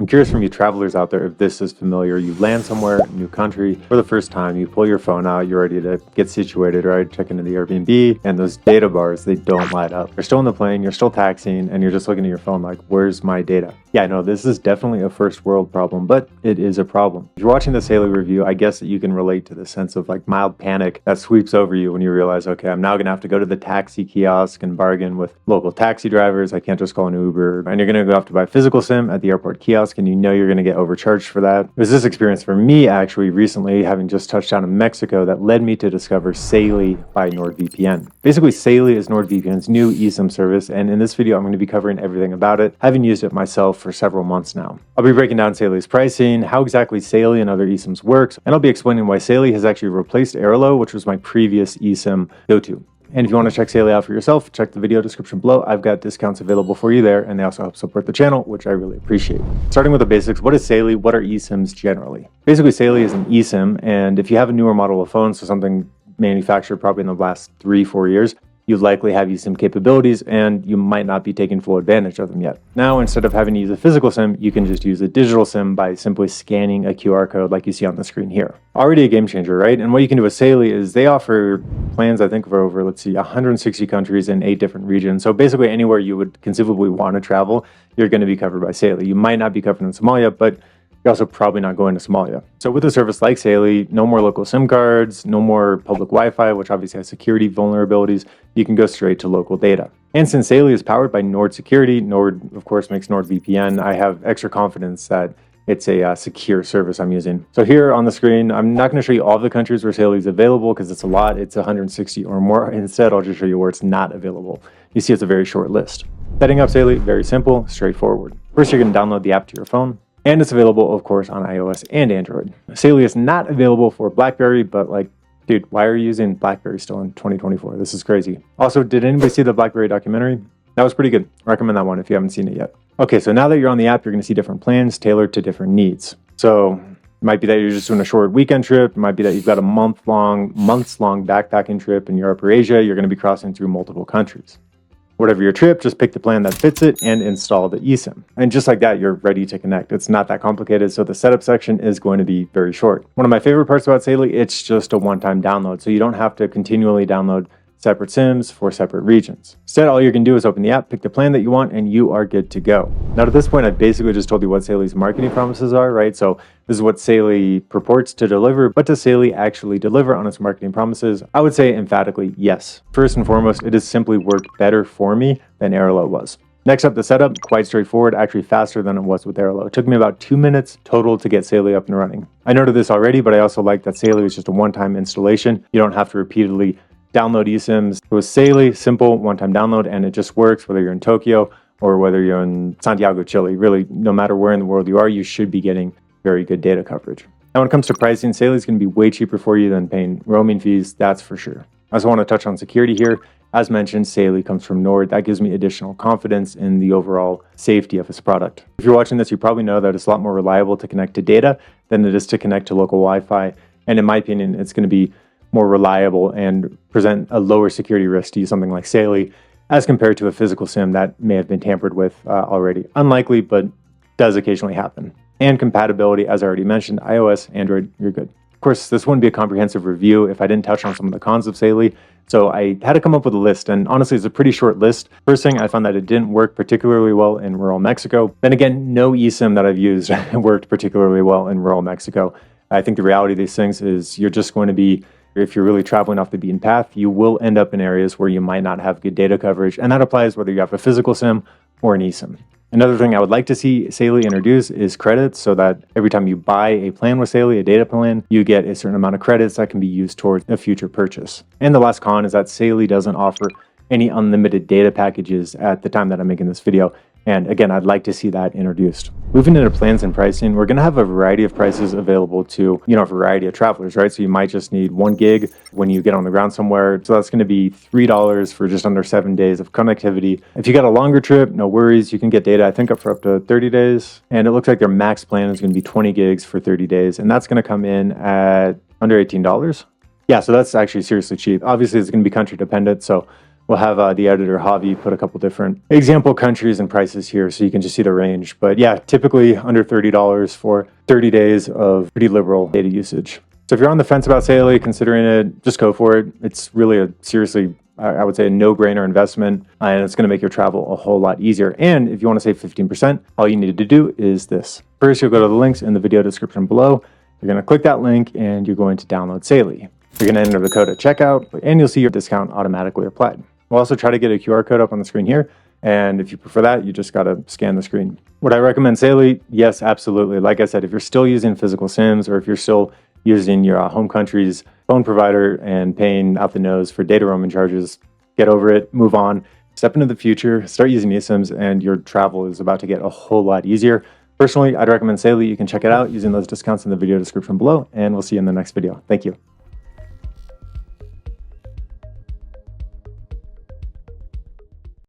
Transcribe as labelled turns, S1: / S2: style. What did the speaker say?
S1: I'm curious from you travelers out there if this is familiar. You land somewhere, new country, for the first time, you pull your phone out, you're ready to get situated, right? Check into the Airbnb, and those data bars, they don't light up. You're still on the plane, you're still taxiing, and you're just looking at your phone like, where's my data? Yeah, I know this is definitely a first world problem, but it is a problem. If you're watching the Saily review, I guess that you can relate to the sense of like mild panic that sweeps over you when you realize, okay, I'm now gonna have to go to the taxi kiosk and bargain with local taxi drivers. I can't just call an Uber, and you're gonna go have to buy a physical SIM at the airport kiosk, and you know you're gonna get overcharged for that. It was this experience for me actually recently, having just touched down in Mexico, that led me to discover SAILY by NordVPN. Basically, SAILY is NordVPN's new eSIM service, and in this video, I'm going to be covering everything about it, having used it myself for several months now. I'll be breaking down SAILY's pricing, how exactly SAILY and other eSIMs works, and I'll be explaining why SAILY has actually replaced Airalo, which was my previous eSIM go-to. And if you want to check SAILY out for yourself, check the video description below. I've got discounts available for you there, and they also help support the channel, which I really appreciate. Starting with the basics, what is SAILY? What are eSIMs generally? Basically, SAILY is an eSIM, and if you have a newer model of phone, so something manufactured probably in the last 3-4 years, you likely have eSIM capabilities, and you might not be taking full advantage of them yet. Now, instead of having to use a physical SIM, you can just use a digital SIM by simply scanning a QR code like you see on the screen here. Already a game changer, right? And what you can do with SAILY is they offer plans, I think, for over, 160 countries in 8 different regions. So basically anywhere you would conceivably want to travel, you're going to be covered by SAILY. You might not be covered in Somalia, but you're also probably not going to Somalia. So with a service like SAILY, no more local SIM cards, no more public Wi-Fi, which obviously has security vulnerabilities. You can go straight to local data. And since SAILY is powered by Nord Security, Nord, of course, makes NordVPN, I have extra confidence that it's a secure service I'm using. So here on the screen, I'm not going to show you all the countries where SAILY is available because it's a lot. It's 160 or more. Instead, I'll just show you where it's not available. You see, it's a very short list. Setting up SAILY, very simple, straightforward. First, you're going to download the app to your phone. And it's available, of course, on iOS and Android. SAILY is not available for BlackBerry, but like, dude, why are you using BlackBerry still in 2024? This is crazy. Also, did anybody see the BlackBerry documentary? That was pretty good. I recommend that one if you haven't seen it yet. Okay, so now that you're on the app, you're going to see different plans tailored to different needs. So it might be that you're just doing a short weekend trip. It might be that you've got a months-long backpacking trip in Europe or Asia. You're going to be crossing through multiple countries. Whatever your trip, just pick the plan that fits it and install the eSIM. And just like that, you're ready to connect. It's not that complicated, so the setup section is going to be very short. One of my favorite parts about SAILY, it's just a one-time download, so you don't have to continually download separate SIMs for separate regions. Instead, all you can do is open the app, pick the plan that you want, and you are good to go. Now, to this point, I basically just told you what SAILY's marketing promises are, right? So this is what SAILY purports to deliver, but does SAILY actually deliver on its marketing promises? I would say emphatically yes. First and foremost, it has simply worked better for me than Airalo was. Next up, the setup, quite straightforward, actually faster than it was with Airalo. It took me about 2 minutes total to get SAILY up and running. I noted this already, but I also like that SAILY is just a one-time installation. You don't have to repeatedly download eSIMs. It was SAILY, simple, one-time download, and it just works whether you're in Tokyo or whether you're in Santiago, Chile. Really, no matter where in the world you are, you should be getting very good data coverage. Now, when it comes to pricing, SAILY is going to be way cheaper for you than paying roaming fees, that's for sure. I also want to touch on security here. As mentioned, SAILY comes from Nord. That gives me additional confidence in the overall safety of this product. If you're watching this, you probably know that it's a lot more reliable to connect to data than it is to connect to local Wi-Fi. And in my opinion, it's going to be more reliable and present a lower security risk to use something like SAILY as compared to a physical SIM that may have been tampered with already. Unlikely, but does occasionally happen. And compatibility, as I already mentioned, iOS, Android, you're good. Of course, this wouldn't be a comprehensive review if I didn't touch on some of the cons of SAILY, so I had to come up with a list, and honestly, it's a pretty short list. First thing, I found that it didn't work particularly well in rural Mexico. Then again, no eSIM that I've used worked particularly well in rural Mexico. I think the reality of these things is you're just going to be, if you're really traveling off the beaten path, you will end up in areas where you might not have good data coverage, and that applies whether you have a physical SIM or an eSIM. Another thing I would like to see SAILY introduce is credits, so that every time you buy a plan with SAILY, a data plan, you get a certain amount of credits that can be used towards a future purchase. And the last con is that SAILY doesn't offer any unlimited data packages at the time that I'm making this video. And again, I'd like to see that introduced. Moving into plans and pricing, we're going to have a variety of prices available to, a variety of travelers, right? So you might just need 1 gig when you get on the ground somewhere. So that's going to be $3 for just under 7 days of connectivity. If you got a longer trip, no worries. You can get data, I think, up to 30 days. And it looks like their max plan is going to be 20 gigs for 30 days. And that's going to come in at under $18. Yeah, so that's actually seriously cheap. Obviously, it's going to be country dependent. So We'll have the editor Javi put a couple different example countries and prices here so you can just see the range. But yeah, typically under $30 for 30 days of pretty liberal data usage. So if you're on the fence about Saily, considering it, just go for it. It's really a seriously, I would say, a no-brainer investment, and it's going to make your travel a whole lot easier. And if you want to save 15%, all you need to do is this. First, you'll go to the links in the video description below. You're going to click that link and you're going to download Saily. You're going to enter the code at checkout and you'll see your discount automatically applied. We'll also try to get a QR code up on the screen here. And if you prefer that, you just got to scan the screen. Would I recommend Saily? Yes, absolutely. Like I said, if you're still using physical SIMs or if you're still using your home country's phone provider and paying out the nose for data roaming charges, get over it, move on, step into the future, start using eSIMs, and your travel is about to get a whole lot easier. Personally, I'd recommend Saily. You can check it out using those discounts in the video description below, and we'll see you in the next video. Thank you.